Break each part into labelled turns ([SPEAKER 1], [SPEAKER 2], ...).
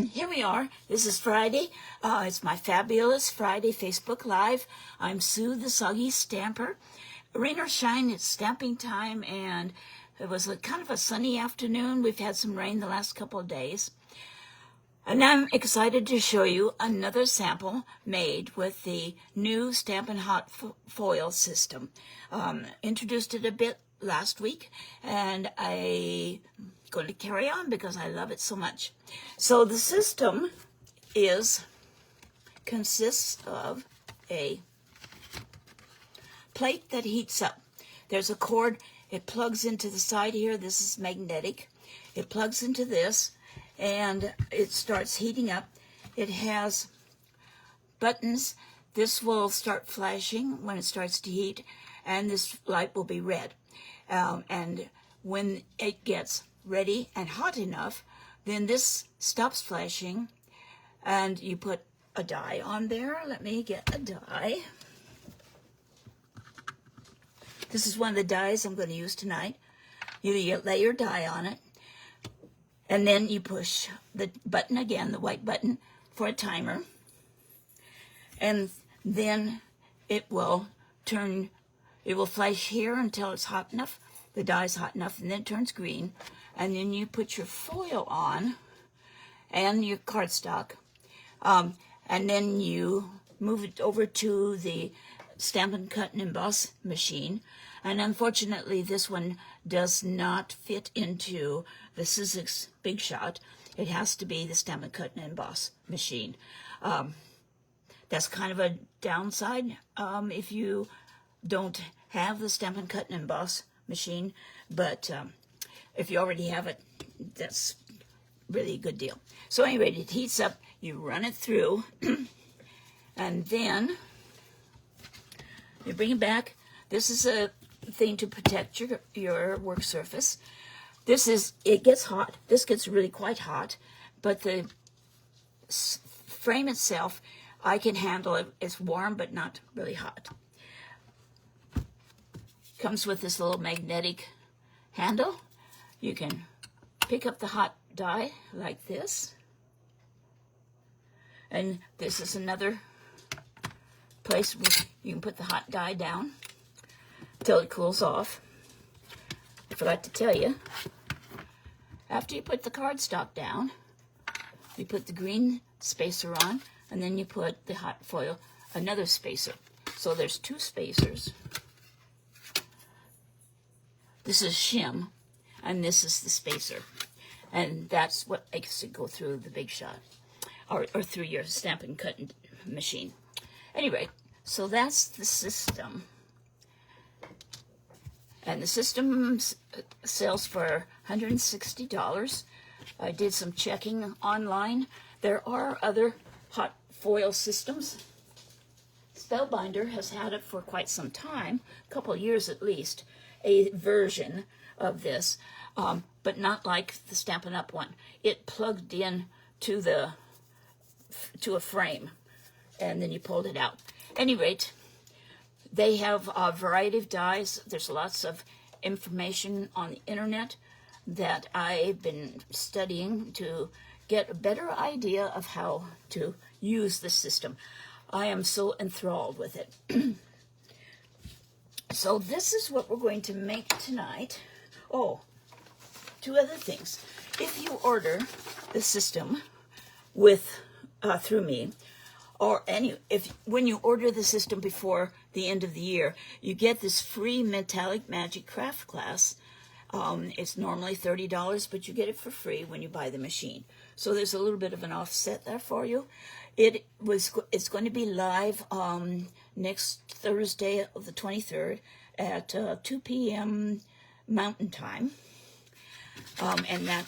[SPEAKER 1] Here we are. This is Friday. It's my Fabulous Friday Facebook Live. I'm Sue, the Soggy Stamper. Rain or shine, it's stamping time, and it was kind of a sunny afternoon. We've had some rain the last couple of days. And I'm excited to show you another sample made with the new Stampin' Hot foil system. Introduced it a bit last week, and I'm going to carry on because I love it so much. So the system consists of a plate that heats up. There's a cord. It plugs into the side here. This is magnetic. It plugs into this, and it starts heating up. It has buttons. This will start flashing when it starts to heat, and this light will be red. And when it gets ready and hot enough, then this stops flashing, and you put a die on there. Let me get a die. This is one of the dies I'm going to use tonight. You lay your die on it, and then you push the button again, the white button, for a timer, and then it will flash here until it's hot enough, the die's hot enough, and then it turns green, and then you put your foil on and your cardstock, and then you move it over to the Stampin' Cut and Emboss machine. And unfortunately, this one does not fit into the Sizzix Big Shot. It has to be the Stampin' Cut and Emboss machine. That's kind of a downside if you don't have the Stampin' Cut and Emboss machine, but if you already have it, that's really a good deal. So anyway, it heats up, you run it through, and then you bring it back. This is a thing to protect your work surface. It gets hot. This gets really quite hot, but the frame itself, I can handle it. It's warm, but not really hot. Comes with this little magnetic handle. You can pick up the hot die like this. And this is another place where you can put the hot die down until it cools off. I forgot to tell you, after you put the cardstock down, you put the green spacer on, and then you put the hot foil, another spacer. So there's two spacers. This is shim, and this is the spacer. And that's what makes it go through the Big Shot, or through your Stampin' Cut machine. Anyway, so that's the system. And the system sells for $160. I did some checking online. There are other hot foil systems. Spellbinder has had it for quite some time, a couple of years at least, a version of this, but not like the Stampin' Up! One. It plugged in to a frame, and then you pulled it out. At any rate, they have a variety of dies. There's lots of information on the internet that I've been studying to get a better idea of how to use the system. I am so enthralled with it. So this is what we're going to make tonight. Oh, two other things. If you order the system through me, or when you order the system before the end of the year, you get this free Metallic Magic Craft class. It's normally $30, but you get it for free when you buy the machine. So there's a little bit of an offset there for you. It's going to be live next Thursday of the 23rd at 2 p.m. Mountain Time. And that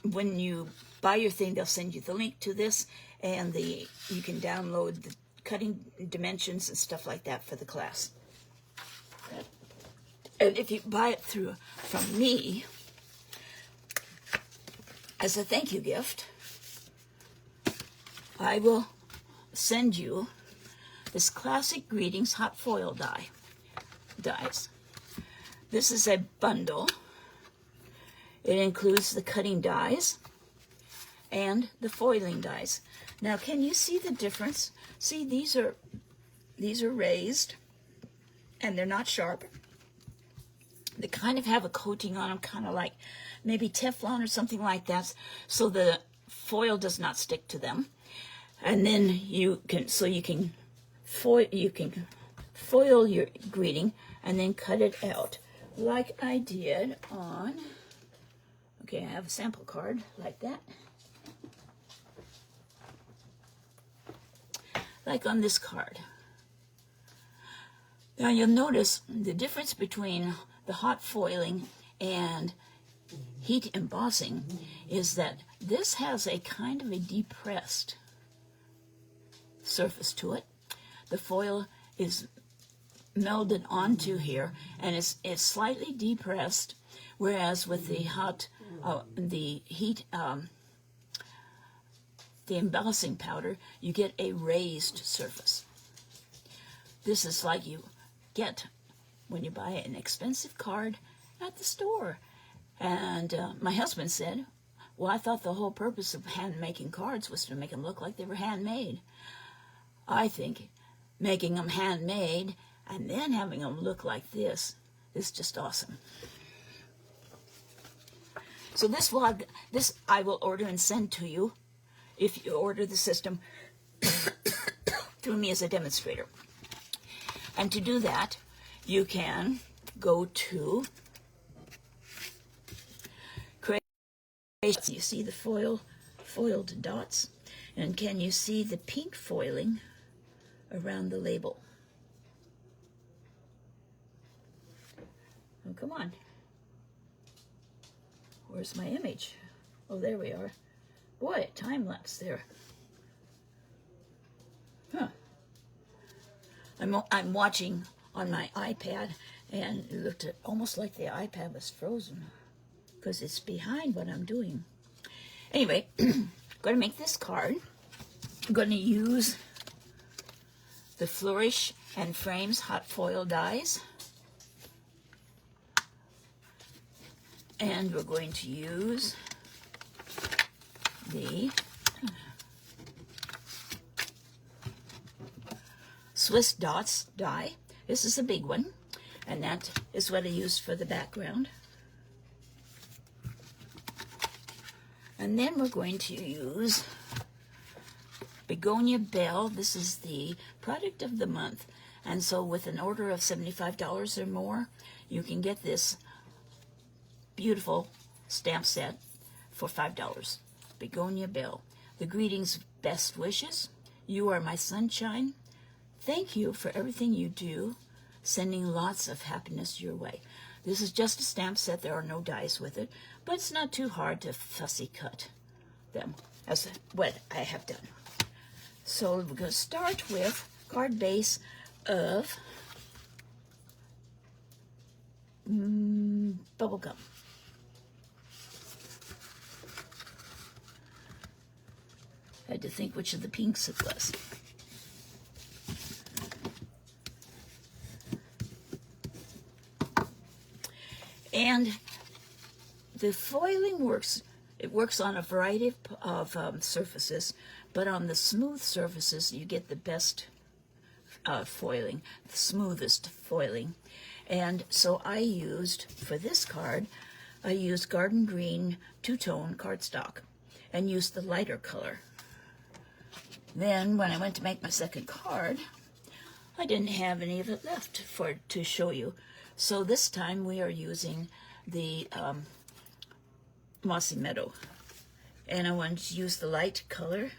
[SPEAKER 1] when you buy your thing, they'll send you the link to this, and you can download the cutting dimensions and stuff like that for the class. And if you buy it from me as a thank you gift, I will send you this Classic Greetings hot foil dies. This is a bundle. It includes the cutting dies, and the foiling dies. Now, can you see the difference? See, these are raised, and they're not sharp. They kind of have a coating on them, kind of like maybe Teflon or something like that, so the foil does not stick to them. And then you can foil your greeting and then cut it out like I did on. Okay, I have a sample card like that. Like on this card. Now you'll notice the difference between the hot foiling and heat embossing is that this has a kind of a depressed surface to it. The foil is melded onto here and it's slightly depressed, whereas with the the embossing powder, you get a raised surface. This is like you get when you buy an expensive card at the store. And my husband said, well, I thought the whole purpose of hand-making cards was to make them look like they were handmade. I think making them handmade and then having them look like this is just awesome. So this I will order and send to you if you order the system through me as a demonstrator. And to do that, you can go to create. You see the foiled dots, and can you see the pink foiling around the label? Oh, come on. Where's my image? Oh, there we are. Boy, time lapse there. Huh. I'm watching on my iPad, and it looked almost like the iPad was frozen because it's behind what I'm doing. Anyway, I'm going to make this card. I'm going to use the Flourish and Frames hot foil dies. And we're going to use the Swiss Dots die. This is a big one, and that is what I used for the background. And then we're going to use Begonia Belle. This is the product of the month. And so with an order of $75 or more, you can get this beautiful stamp set for $5. Begonia Belle. The greetings, best wishes. You are my sunshine. Thank you for everything you do. Sending lots of happiness your way. This is just a stamp set. There are no dies with it, but it's not too hard to fussy cut them, as what I have done. So we're going to start with card base of bubble gum. I had to think which of the pinks it was. And the foiling works, it works on a variety of surfaces, but on the smooth surfaces, you get the best foiling, the smoothest foiling. And so I used, for this card, I used Garden Green two-tone cardstock and used the lighter color. Then when I went to make my second card, I didn't have any of it left to show you. So this time we are using the Mossy Meadow. And I wanted to use the light color.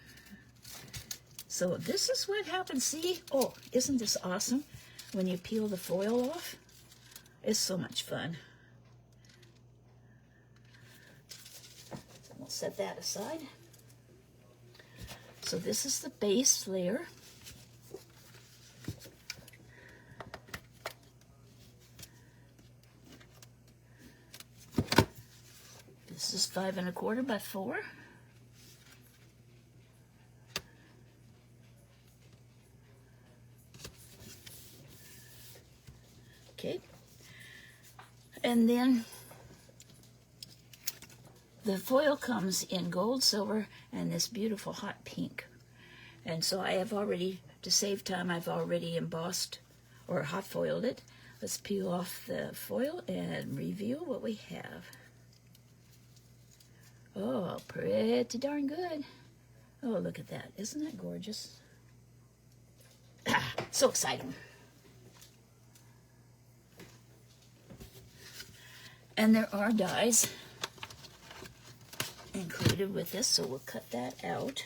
[SPEAKER 1] So this is what happens. See? Oh, isn't this awesome? When you peel the foil off, it's so much fun. So we'll set that aside. So this is the base layer. This is 5 1/4 by 4. Okay. And then The foil comes in gold, silver, and this beautiful hot pink. And so I have already, to save time, I've already embossed or hot foiled it. Let's peel off the foil and review what we have. Oh, pretty darn good. Oh, look at that. Isn't that gorgeous? Ah, so exciting. And there are dies included with this, so we'll cut that out.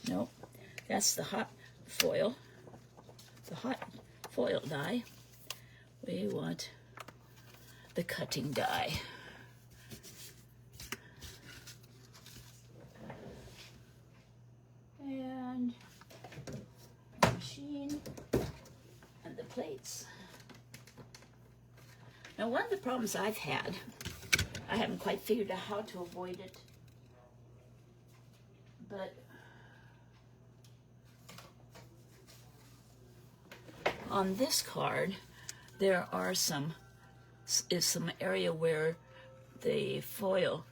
[SPEAKER 1] Nope, that's the hot foil. The hot foil die. We want the cutting die. And the machine and the plates. Now, one of the problems I've had, I haven't quite figured out how to avoid it, but on this card, there are some area where the foil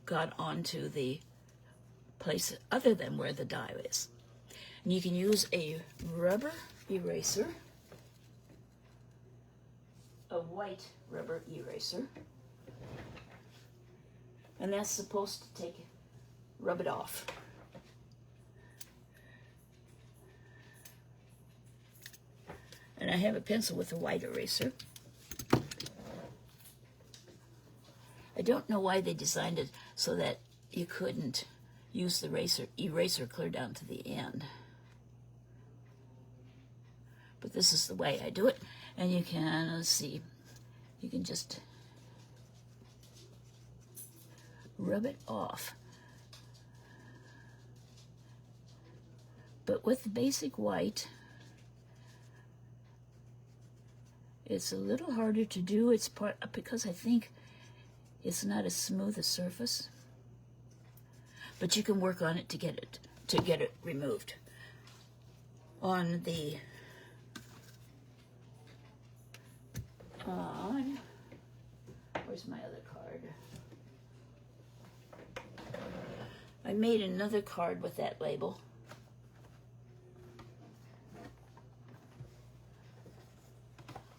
[SPEAKER 1] got onto the place other than where the die is. And you can use a rubber eraser, a white rubber eraser, and that's supposed to rub it off. And I have a pencil with a white eraser. I don't know why they designed it so that you couldn't use the eraser clear down to the end. But this is the way I do it. And you can, let's see, you can just rub it off. But with the basic white, it's a little harder to do. It's because I think it's not as smooth a surface. But you can work on it to get it removed. On the where's my other card? I made another card with that label.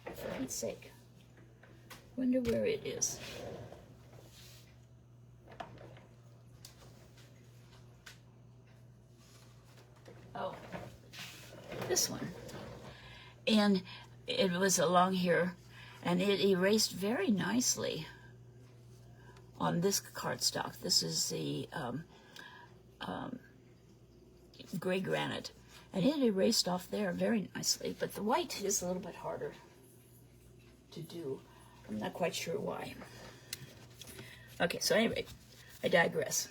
[SPEAKER 1] For Pete's sake. Wonder where it is. Oh, this one. And it was along here, and it erased very nicely on this cardstock. This is the gray granite, and it erased off there very nicely, but the white is a little bit harder to do. I'm not quite sure why. Okay, so anyway, I digress.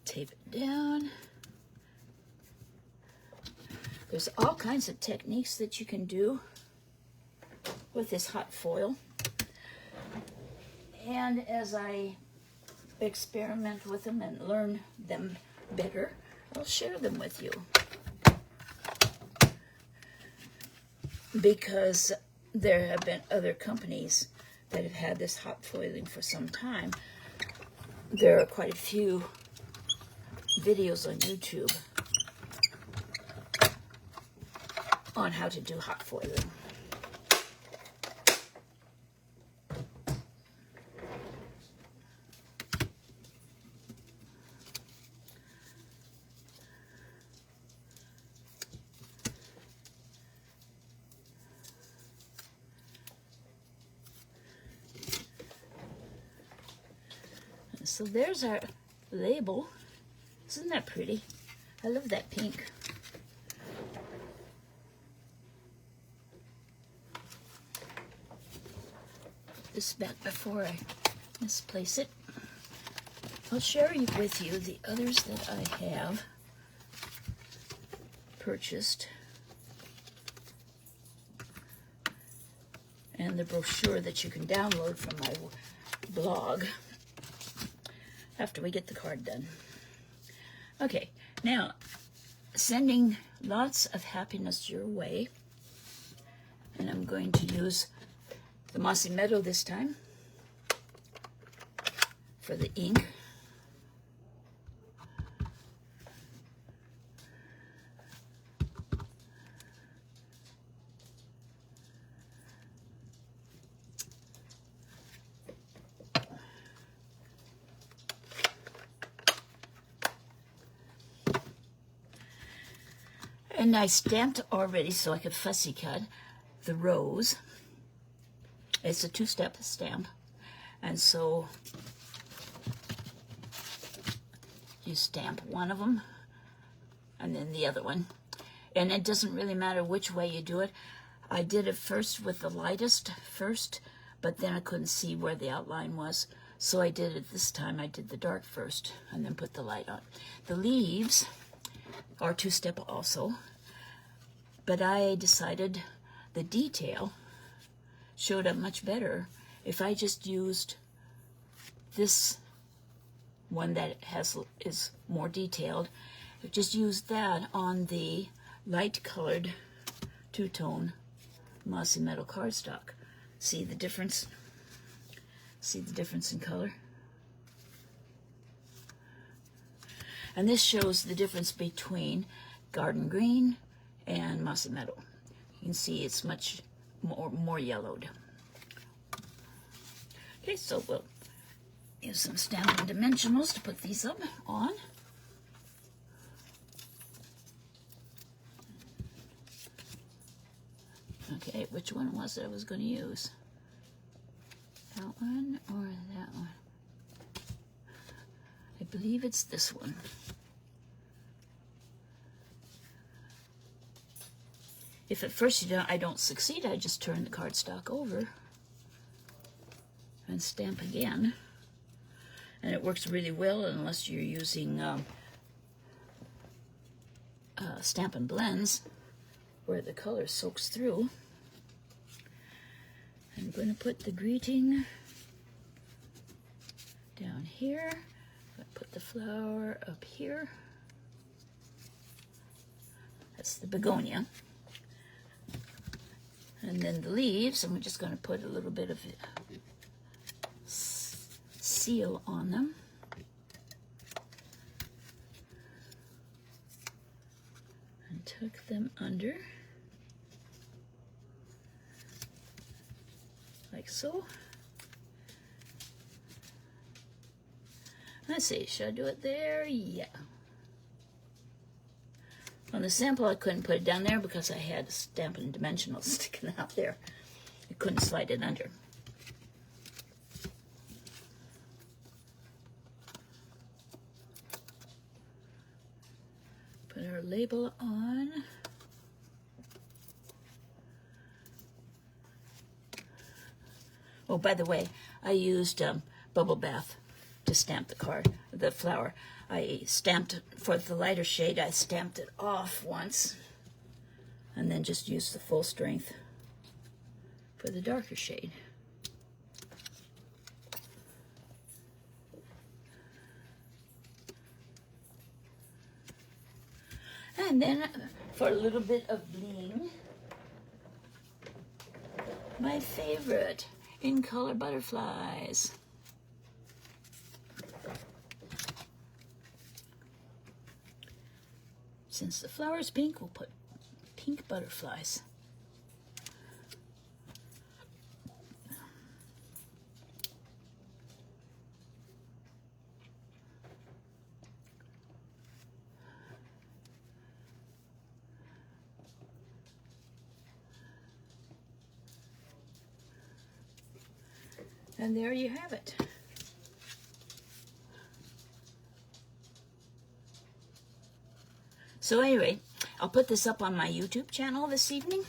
[SPEAKER 1] Tape it down. There's all kinds of techniques that you can do with this hot foil. And as I experiment with them and learn them better, I'll share them with you. Because there have been other companies that have had this hot foiling for some time. There are quite a few videos on YouTube on how to do hot foiling. So there's our label. Isn't that pretty? I love that pink. Put this back before I misplace it. I'll share with you the others that I have purchased. and the brochure that you can download from my blog after we get the card done. Okay, now, sending lots of happiness your way. And I'm going to use the Mossy Meadow this time for the ink. And I stamped already so I could fussy cut the rose. It's a two-step stamp. And so you stamp one of them and then the other one. And it doesn't really matter which way you do it. I did it first with the lightest first, but then I couldn't see where the outline was. So I did it this time. I did the dark first and then put the light on. The leaves are two-step also. But I decided the detail showed up much better if I just used this one that is more detailed. Just used that on the light-colored two-tone Mossy Meadow cardstock. See the difference? See the difference in color? And this shows the difference between Garden Green and Mossy Meadow. You can see it's much more yellowed. Okay, so we'll use some Stampin' Dimensionals to put these up on. Okay, which one was it I was going to use? That one or that one? I believe it's this one. If at first I don't succeed, I just turn the cardstock over and stamp again. And it works really well unless you're using Stampin' Blends where the color soaks through. I'm going to put the greeting down here. Put the flower up here. That's the begonia. And then the leaves, and we're just going to put a little bit of seal on them. And tuck them under. Like so. Let's see, should I do it there? Yeah. On the sample, I couldn't put it down there because I had Stampin' Dimensionals sticking out there. I couldn't slide it under. Put our label on. Oh, by the way, I used Bubble Bath to stamp the card, the flower. I stamped for the lighter shade. I stamped it off once and then just used the full strength for the darker shade. And then for a little bit of bling, my favorite in color butterflies. Since the flower is pink, we'll put pink butterflies. And there you have it. So anyway, I'll put this up on my YouTube channel this evening,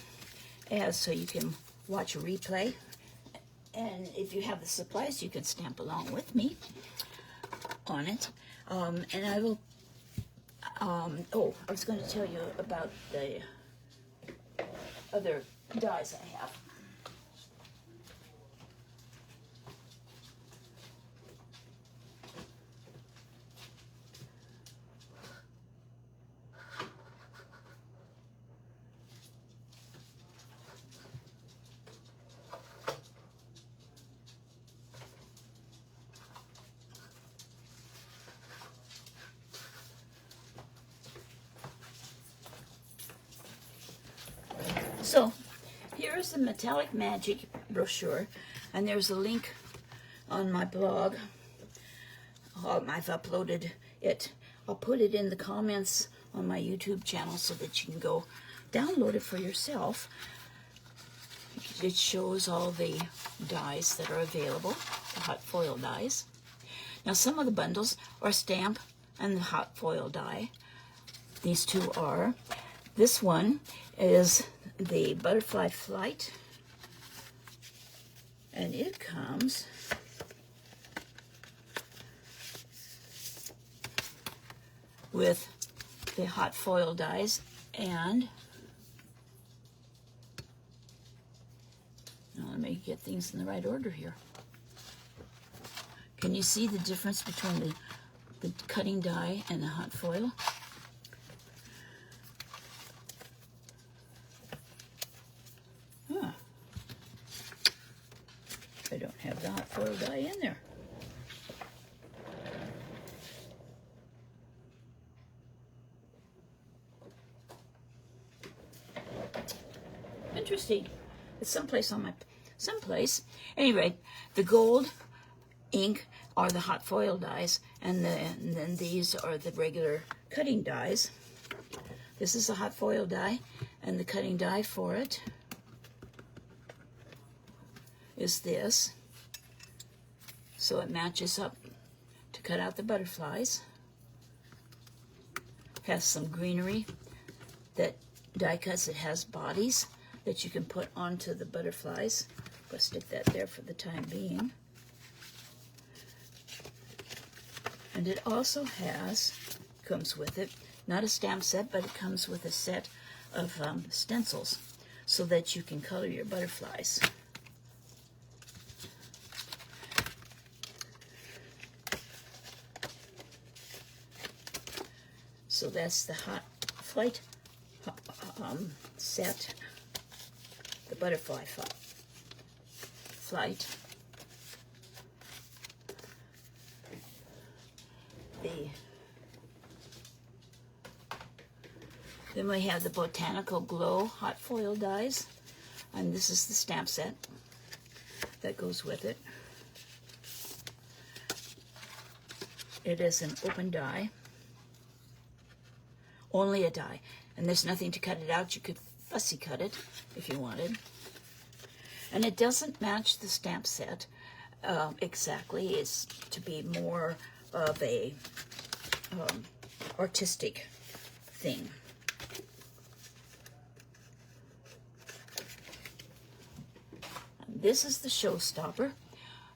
[SPEAKER 1] so you can watch a replay. And if you have the supplies, you can stamp along with me on it. And I will, oh, I was going to tell you about the other dies I have. So here's the Metallic Magic brochure, and there's a link on my blog. I've uploaded it. I'll put it in the comments on my YouTube channel so that you can go download it for yourself. It shows all the dies that are available, the hot foil dies. Now some of the bundles are stamp and the hot foil die. These two are. This one is the Butterfly Flight, and it comes with the hot foil dies and now let me get things in the right order here. Can you see the difference between the cutting die and the hot foil? Huh. I don't have the hot foil die in there. Interesting. It's someplace on someplace. Anyway, the gold ink are the hot foil dies, and then these are the regular cutting dies. This is a hot foil die, and the cutting die for it is this. So it matches up to cut out the butterflies. Has some greenery that die cuts. It has bodies that you can put onto the butterflies. I'll stick that there for the time being. And it also comes with it, not a stamp set, but it comes with a set of stencils so that you can color your butterflies. So that's the hot flight set, the butterfly flight. Then we have the Botanical Glow hot foil dies, and this is the stamp set that goes with it. It is an open die, only a die, and there's nothing to cut it out. You could fussy cut it if you wanted. And it doesn't match the stamp set exactly. It's to be more of a artistic thing. And this is the showstopper,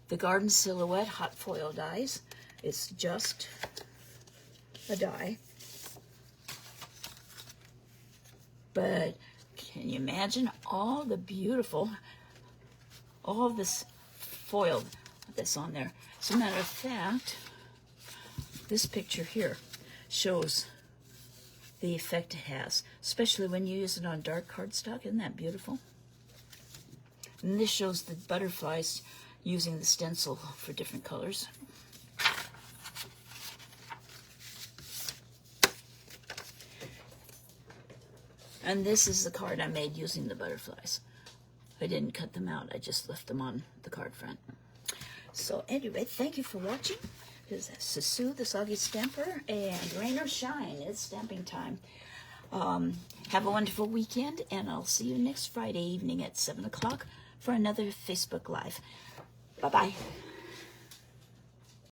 [SPEAKER 1] the Garden Silhouette hot foil dies. It's just a die. But can you imagine all the beautiful, all this foil that's on there? As a matter of fact, this picture here shows the effect it has, especially when you use it on dark cardstock. Isn't that beautiful? And this shows the butterflies using the stencil for different colors. And this is the card I made using the butterflies. I didn't cut them out. I just left them on the card front. So anyway, thank you for watching. This is Sue, the Soggy Stamper, and rain or shine, it's stamping time. Have a wonderful weekend, and I'll see you next Friday evening at 7 o'clock for another Facebook Live. Bye-bye.